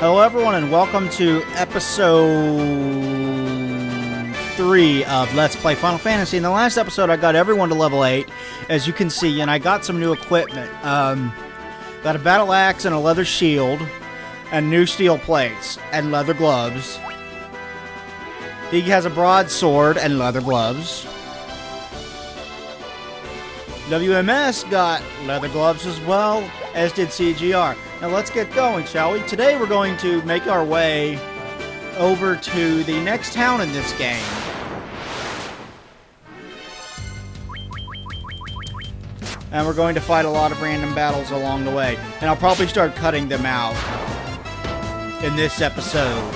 Hello everyone and welcome to episode 3 of Let's Play Final Fantasy. In the last episode I got everyone to level 8, as you can see, and I got some new equipment. Got a battle axe and a leather shield, and new steel plates, and leather gloves. He has a broadsword and leather gloves. WMS got leather gloves as well, as did CGR. Now let's get going, shall we? Today we're going to make our way over to the next town in this game. And we're going to fight a lot of random battles along the way. And I'll probably start cutting them out in this episode,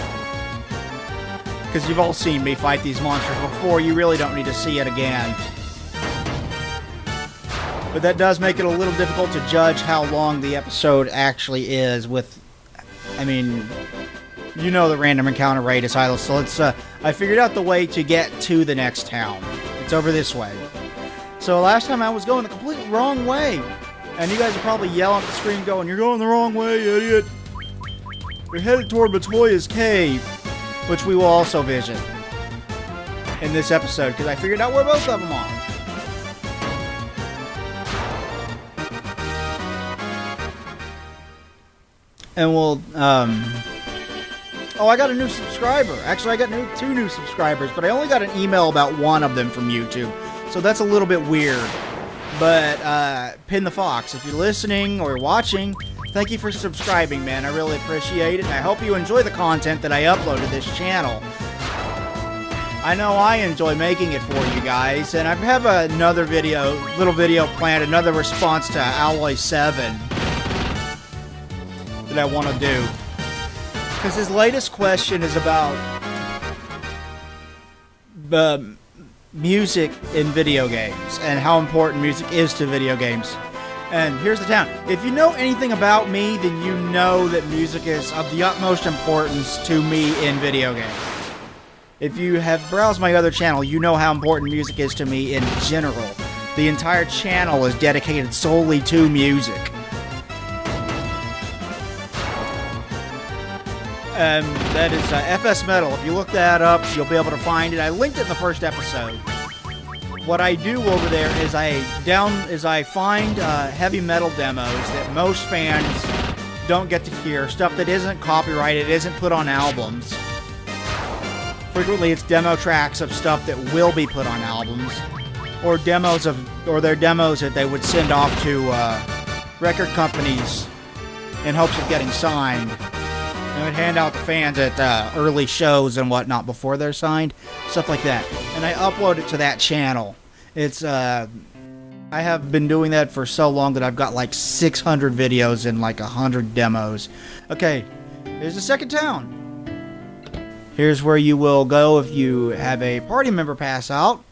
because you've all seen me fight these monsters before. You really don't need to see it again. But that does make it a little difficult to judge how long the episode actually is with, I mean, you know the random encounter rate is high, so let's, I figured out the way to get to the next town. It's over this way. So last time I was going the complete wrong way, and you guys are probably yelling at the screen going, "You're going the wrong way, idiot! We're headed toward Matoya's cave," which we will also visit in this episode, because I figured out where both of them are. And we'll, oh, I got a new subscriber. Actually, I got two new subscribers, but I only got an email about one of them from YouTube. So that's a little bit weird. But, Pin the Fox, if you're listening or watching, thank you for subscribing, man. I really appreciate it. And I hope you enjoy the content that I upload to this channel. I know I enjoy making it for you guys. And I have another little video planned, another response to Alloy 7. That I want to do, because his latest question is about the music in video games and how important music is to video games. And here's the town. If you know anything about me, then you know that music is of the utmost importance to me in video games. If you have browsed my other channel, you know how important music is to me in general. The entire channel is dedicated solely to music. And that is FS Metal. If you look that up, you'll be able to find it. I linked it in the first episode. What I do over there is I find heavy metal demos that most fans don't get to hear. Stuff that isn't copyrighted, isn't put on albums. Frequently, it's demo tracks of stuff that will be put on albums, or their demos that they would send off to record companies in hopes of getting signed. I would hand out to fans at early shows and whatnot before they're signed, stuff like that. And I upload it to that channel. It's I have been doing that for so long that I've got like 600 videos and like 100 demos. Okay, here's the second town. Here's where you will go if you have a party member pass out.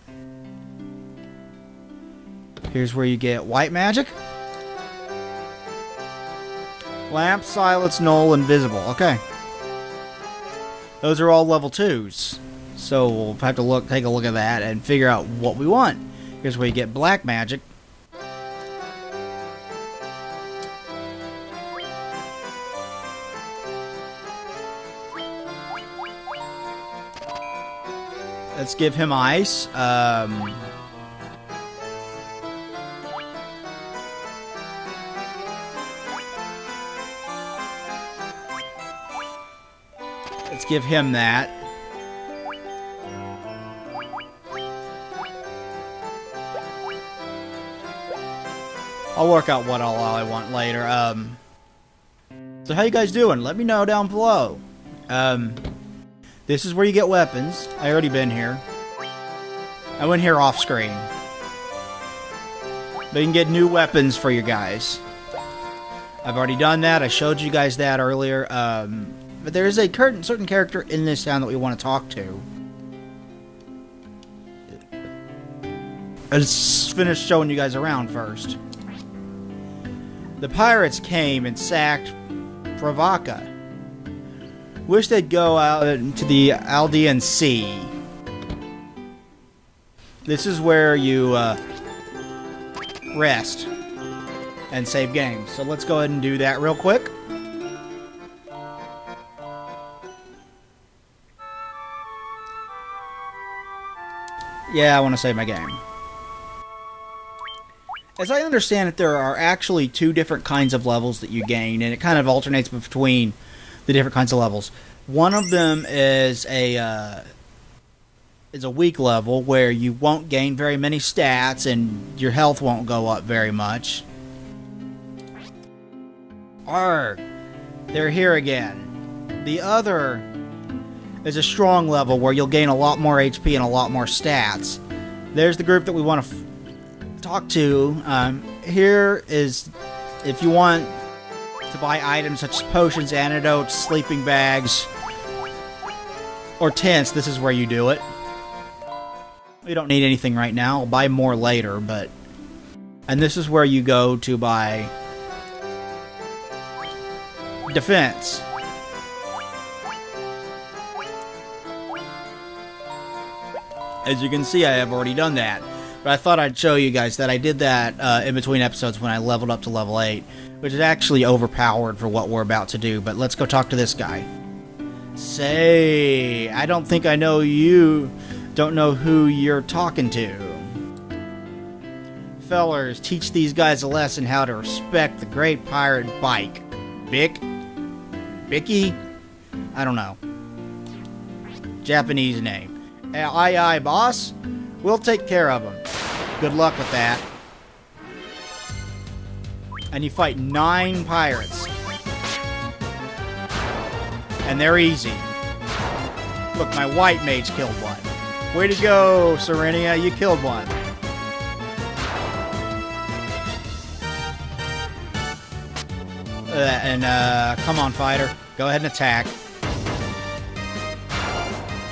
Here's where you get white magic. Lamp, silence, null, invisible. Okay. Those are all level 2s. So we'll have to take a look at that and figure out what we want. Here's where you get black magic. Let's give him ice. Let's give him that. I'll work out what all I want later. So how you guys doing? Let me know down below. This is where you get weapons. I already been here. I went here off screen. But you can get new weapons for you guys. I've already done that. I showed you guys that earlier. But there is a certain character in this town that we want to talk to. Let's finish showing you guys around first. The pirates came and sacked Pravaka. Wish they'd go out into the Aldean Sea. This is where you rest and save games. So let's go ahead and do that real quick. Yeah, I want to save my game. As I understand it, there are actually 2 different kinds of levels that you gain, and it kind of alternates between the different kinds of levels. One of them is a weak level where you won't gain very many stats and your health won't go up very much. Arrgh, they're here again. The other is a strong level where you'll gain a lot more HP and a lot more stats. There's the group that we want to talk to. Here is if you want to buy items such as potions, antidotes, sleeping bags, or tents, this is where you do it. We don't need anything right now. I'll buy more later, but... And this is where you go to buy defense. As you can see, I have already done that. But I thought I'd show you guys that I did that in between episodes when I leveled up to level 8, which is actually overpowered for what we're about to do. But let's go talk to this guy. Say, I don't think I know you. Don't know who you're talking to. Fellers, teach these guys a lesson how to respect the great pirate bike. Bicky? I don't know. Japanese name. Aye, aye, boss. We'll take care of them. Good luck with that. And you fight 9 pirates. And they're easy. Look, my white mage killed one. Way to go, Serenia. You killed one. Come on, fighter. Go ahead and attack.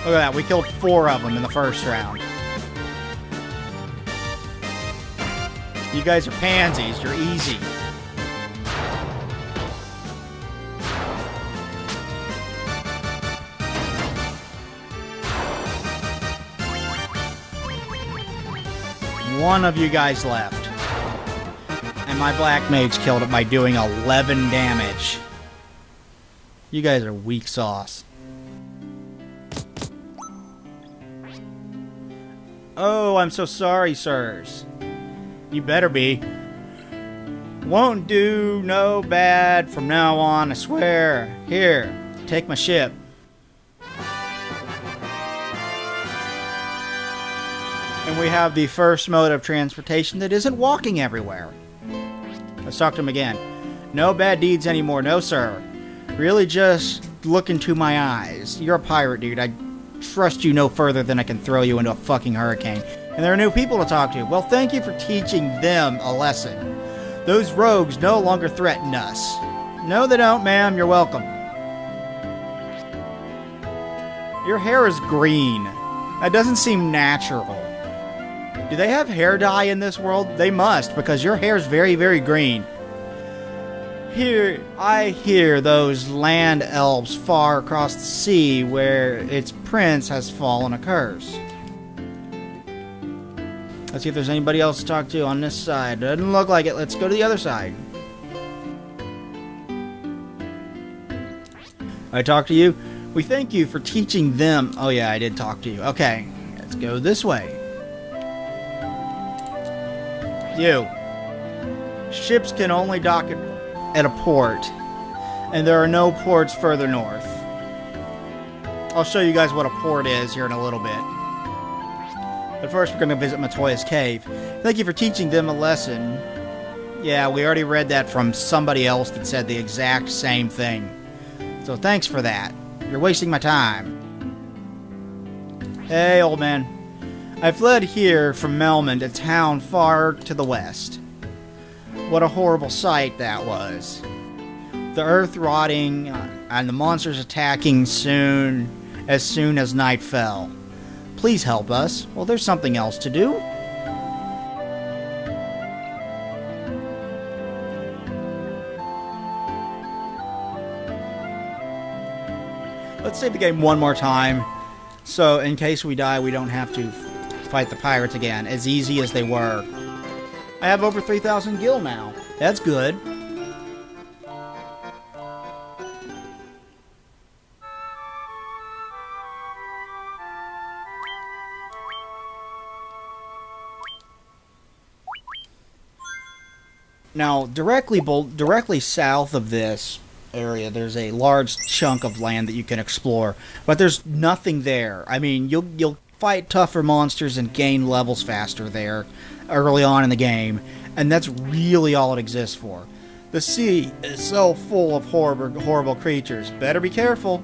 Look at that. We killed 4 of them in the first round. You guys are pansies. You're easy. One of you guys left. And my black mage killed it by doing 11 damage. You guys are weak sauce. Oh, I'm so sorry, sirs. You better be. Won't do no bad from now on, I swear. Here, take my ship. And we have the first mode of transportation that isn't walking everywhere. Let's talk to him again. No bad deeds anymore, no sir. Really just look into my eyes. You're a pirate, dude. I trust you no further than I can throw you into a fucking hurricane. And there are new people to talk to. Well, thank you for teaching them a lesson. Those rogues no longer threaten us. No, they don't, ma'am. You're welcome. Your hair is green. That doesn't seem natural. Do they have hair dye in this world? They must, because your hair is very, very green. Here, I hear those land elves far across the sea where its prince has fallen a curse. Let's see if there's anybody else to talk to on this side. Doesn't look like it. Let's go to the other side. I talked to you. We thank you for teaching them. Oh yeah, I did talk to you. Okay, let's go this way. You. Ships can only dock at a port, and there are no ports further north. I'll show you guys what a port is here in a little bit. But first we're going to visit Matoya's cave. Thank you for teaching them a lesson. Yeah, we already read that from somebody else that said the exact same thing. So thanks for that. You're wasting my time. Hey, old man. I fled here from Melman to town far to the west. What a horrible sight that was. The earth rotting and the monsters attacking as soon as night fell. Please help us. Well, there's something else to do. Let's save the game one more time, so in case we die, we don't have to fight the pirates again, as easy as they were. I have over 3,000 gil now. That's good. Now, directly south of this area, there's a large chunk of land that you can explore, but there's nothing there. I mean, you'll fight tougher monsters and gain levels faster there early on in the game, and that's really all it exists for. The sea is so full of horrible creatures. Better be careful.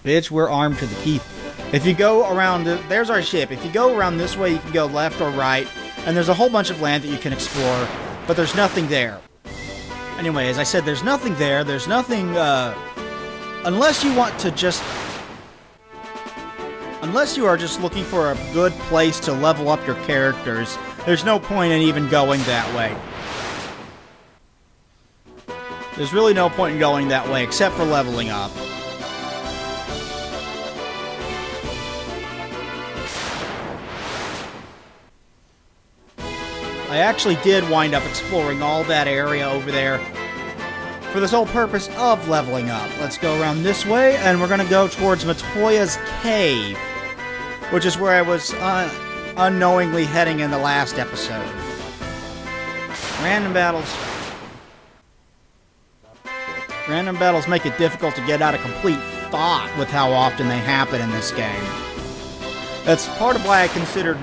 Bitch, we're armed to the teeth. If you go around, there's our ship. If you go around this way, you can go left or right, and there's a whole bunch of land that you can explore, but there's nothing there. Anyway, as I said, there's nothing there. There's nothing, unless you want to just... Unless you are just looking for a good place to level up your characters, there's no point in even going that way. There's really no point in going that way, except for leveling up. I actually did wind up exploring all that area over there for the sole purpose of leveling up. Let's go around this way, and we're going to go towards Matoya's cave, which is where I was unknowingly heading in the last episode. Random battles make it difficult to get out a complete thought with how often they happen in this game. That's part of why I considered...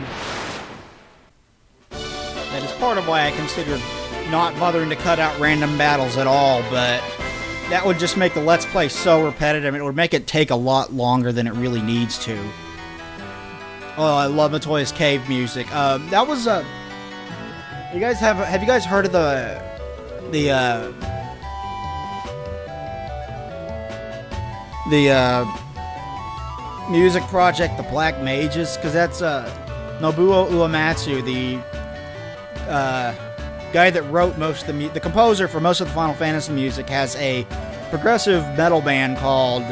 That is part of why I considered not bothering to cut out random battles at all, but that would just make the Let's Play so repetitive. It would make it take a lot longer than it really needs to. Oh, I love Matoya's cave music. That was have you guys heard of the music project, The Black Mages? Because that's Nobuo Uematsu, the guy that wrote most of the composer for most of the Final Fantasy music, has a progressive metal band called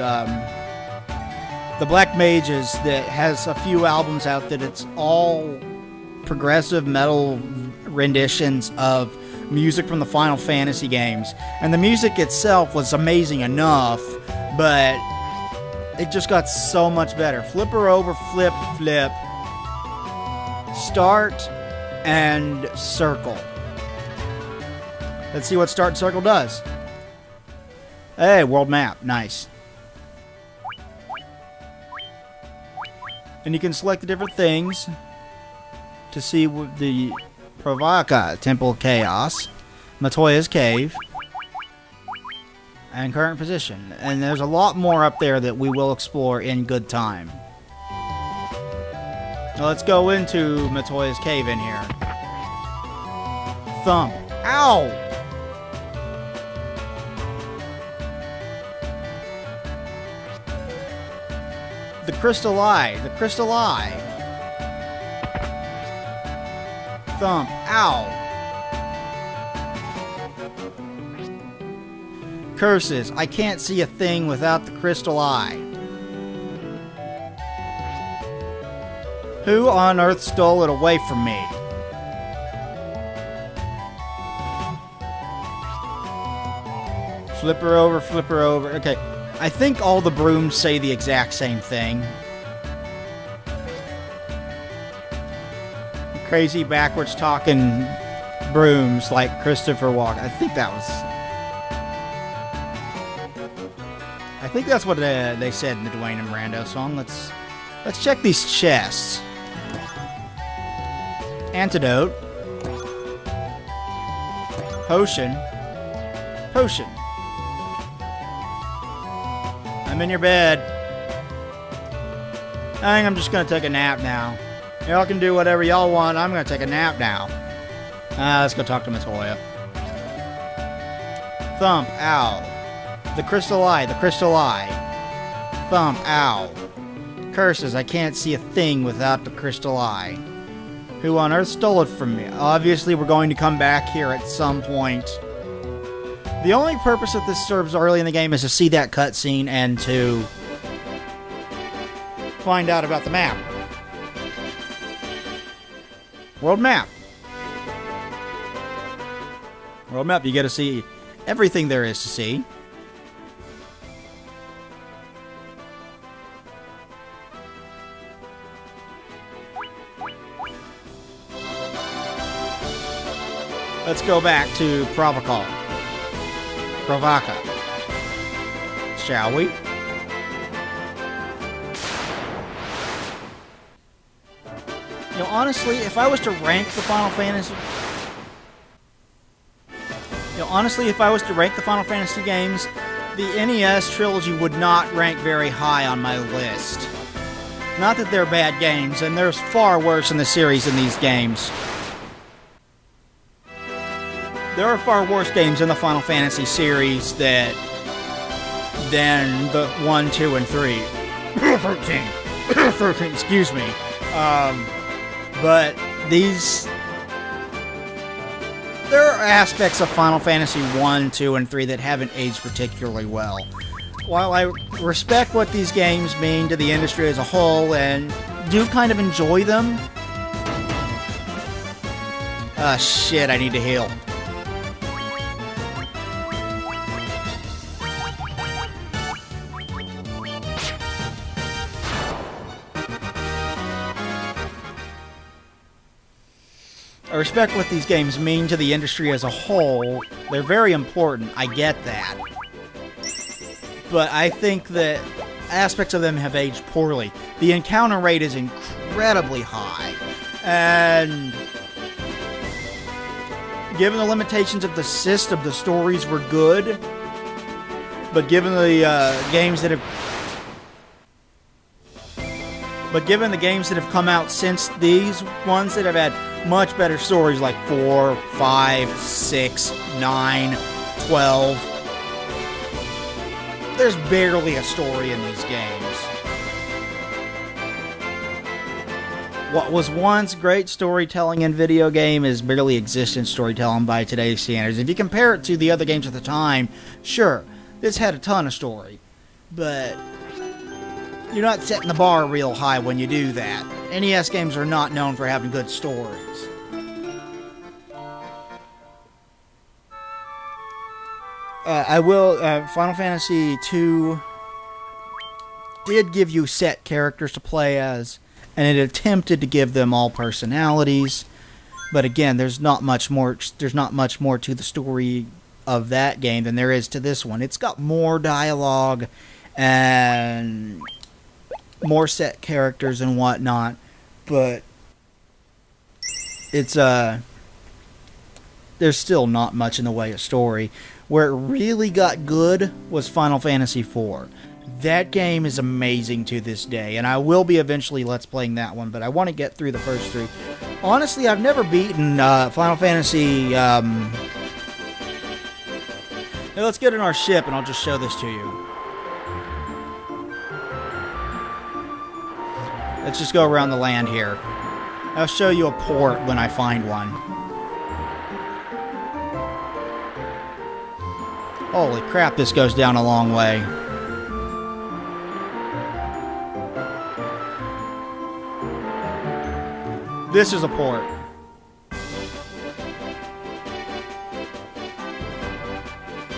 The Black Mages that has a few albums out that it's all progressive metal renditions of music from the Final Fantasy games. And the music itself was amazing enough, but it just got so much better. Flipper over, flip, flip. Start and circle. Let's see what start and circle does. Hey, world map. Nice. And you can select the different things to see the Provaka, Temple of Chaos, Matoya's Cave, and current position. And there's a lot more up there that we will explore in good time. Now let's go into Matoya's Cave in here. Thump. Ow! The crystal eye. The crystal eye. Thump. Ow! Curses. I can't see a thing without the crystal eye. Who on earth stole it away from me? Flipper over, flipper over. Okay, I think all the brooms say the exact same thing. Crazy backwards talking brooms like Christopher Walken. I think that's what they said in the Dwayne and Brando song. Let's check these chests. Antidote. Potion. Potion. I'm in your bed. I think I'm just gonna take a nap now. Y'all can do whatever y'all want. I'm gonna take a nap now. Let's go talk to Matoya. Thump. Ow. The crystal eye. The crystal eye. Thump. Ow. Curses. I can't see a thing without the crystal eye. Who on earth stole it from me? Obviously, we're going to come back here at some point. The only purpose that this serves early in the game is to see that cutscene and to find out about the map. World map. World map, you get to see everything there is to see. Let's go back to Provaca, shall we? You know, honestly, if I was to rank the Final Fantasy... games, the NES trilogy would not rank very high on my list. Not that they're bad games, and there's far worse in the series than these games. There are far worse games in the Final Fantasy series than the 1, 2, and 3. 13, excuse me. But these... There are aspects of Final Fantasy 1, 2, and 3 that haven't aged particularly well. While I respect what these games mean to the industry as a whole and do kind of enjoy them... shit, I need to heal. I respect what these games mean to the industry as a whole. They're very important, I get that. But I think that aspects of them have aged poorly. The encounter rate is incredibly high. And given the limitations of the system, the stories were good. But given the games that have come out since these ones that have had much better stories like 4, 5, 6, 9, 12. There's barely a story in these games. What was once great storytelling in video game is barely existent storytelling by today's standards. If you compare it to the other games at the time, sure, this had a ton of story. But you're not setting the bar real high when you do that. NES games are not known for having good stories. Final Fantasy II did give you set characters to play as, and it attempted to give them all personalities. But again, there's not much more to the story of that game than there is to this one. It's got more dialogue and more set characters and whatnot, but it's there's still not much in the way of story. Where it really got good was Final Fantasy IV. That game is amazing to this day, and I will be eventually Let's Playing that one, but I want to get through the first 3. Honestly, I've never beaten Final Fantasy... Now let's get in our ship, and I'll just show this to you. Let's just go around the land here. I'll show you a port when I find one. Holy crap, this goes down a long way. This is a port.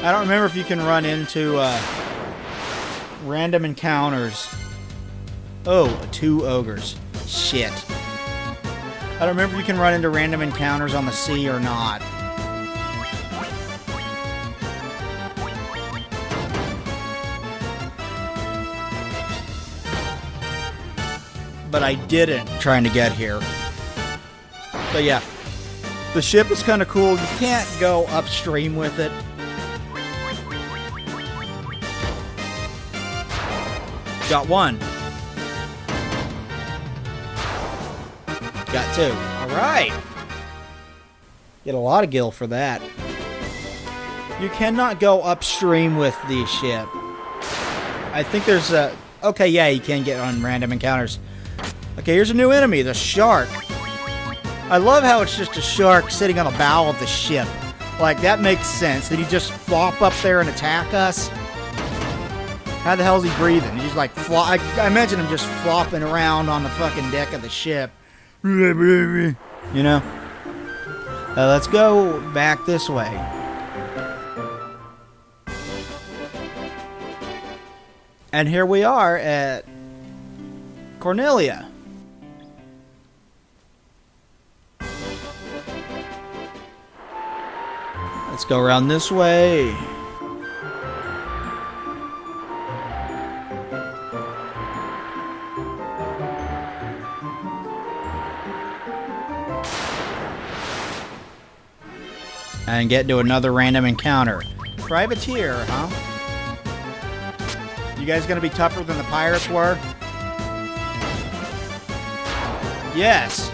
I don't remember if you can run into random encounters. Oh, 2 ogres. Shit. I don't remember if you can run into random encounters on the sea or not. But I didn't trying to get here. But yeah, the ship is kind of cool. You can't go upstream with it. Got 1. Got 2. Alright. Get a lot of gil for that. You cannot go upstream with the ship. I think there's a... Okay, yeah, you can get on random encounters. Okay, here's a new enemy, the shark. I love how it's just a shark sitting on the bow of the ship. Like, that makes sense. Did he just flop up there and attack us? How the hell is he breathing? He's like, I imagine him just flopping around on the fucking deck of the ship. You know? Let's go back this way. And here we are at Cornelia. Go around this way. And get to another random encounter. Privateer, huh? You guys gonna be tougher than the pirates were? Yes.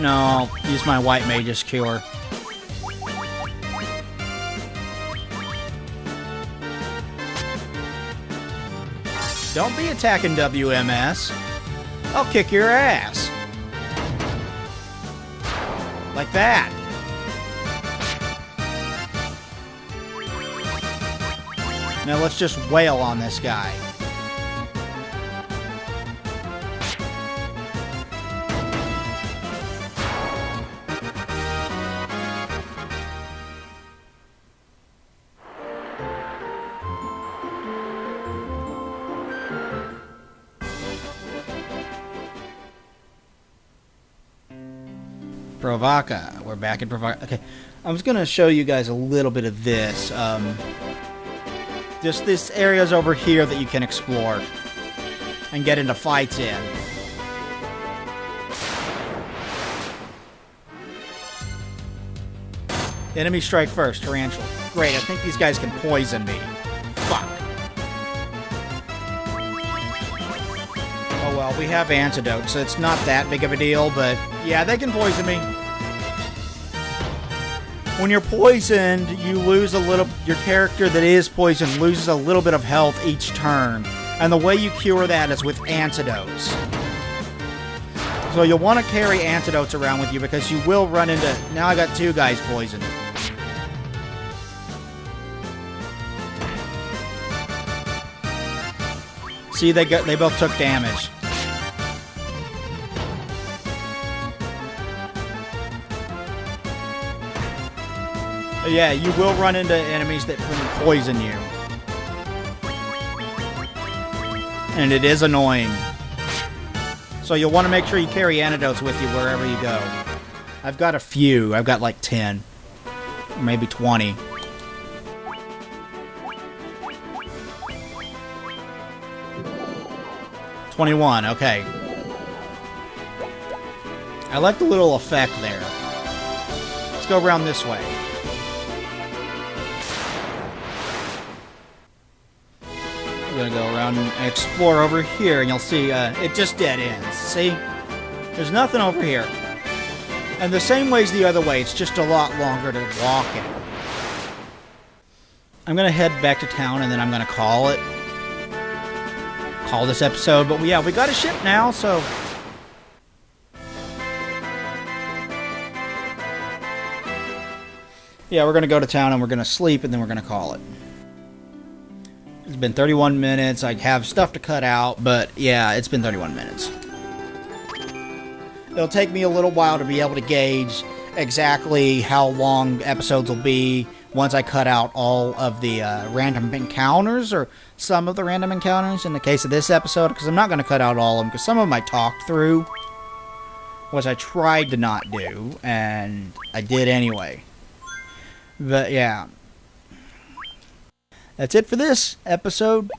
No, I'll use my white mage's cure. Don't be attacking WMS. I'll kick your ass. Like that. Now let's just wail on this guy. Provoca. We're back in Provoca. Okay, I was going to show you guys a little bit of this. Just this area's over here that you can explore and get into fights in. Enemy strike first, Tarantula. Great, I think these guys can poison me. Fuck. Oh well, we have antidote, so it's not that big of a deal, but yeah, they can poison me. When you're poisoned, you lose a little... Your character that is poisoned loses a little bit of health each turn. And the way you cure that is with antidotes. So you'll want to carry antidotes around with you because you will run into... Now I got two guys poisoned. See, they both took damage. Yeah, you will run into enemies that can poison you. And it is annoying. So you'll want to make sure you carry antidotes with you wherever you go. I've got a few. I've got like 10. Maybe 20. $21, okay. I like the little effect there. Let's go around this way. We're gonna go around and explore over here, and you'll see it just dead ends. See? There's nothing over here. And the same way's the other way, it's just a lot longer to walk it. I'm gonna head back to town, and then I'm gonna call this episode. But yeah, we got a ship now, so... Yeah, we're gonna go to town, and we're gonna sleep, and then we're gonna call it. It's been 31 minutes. I have stuff to cut out, but yeah, it's been 31 minutes. It'll take me a little while to be able to gauge exactly how long episodes will be once I cut out all of the random encounters, or some of the random encounters in the case of this episode, because I'm not going to cut out all of them, because some of them I talked through, which I tried to not do, and I did anyway. But yeah. That's it for this episode.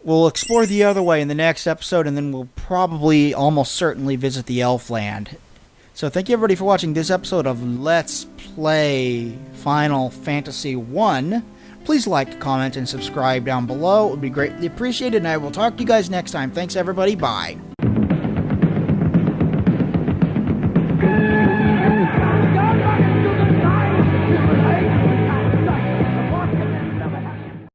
We'll explore the other way in the next episode, and then we'll probably almost certainly visit the Elfland. So thank you everybody for watching this episode of Let's Play Final Fantasy I. Please like, comment, and subscribe down below. It would be greatly appreciated, and I will talk to you guys next time. Thanks everybody. Bye.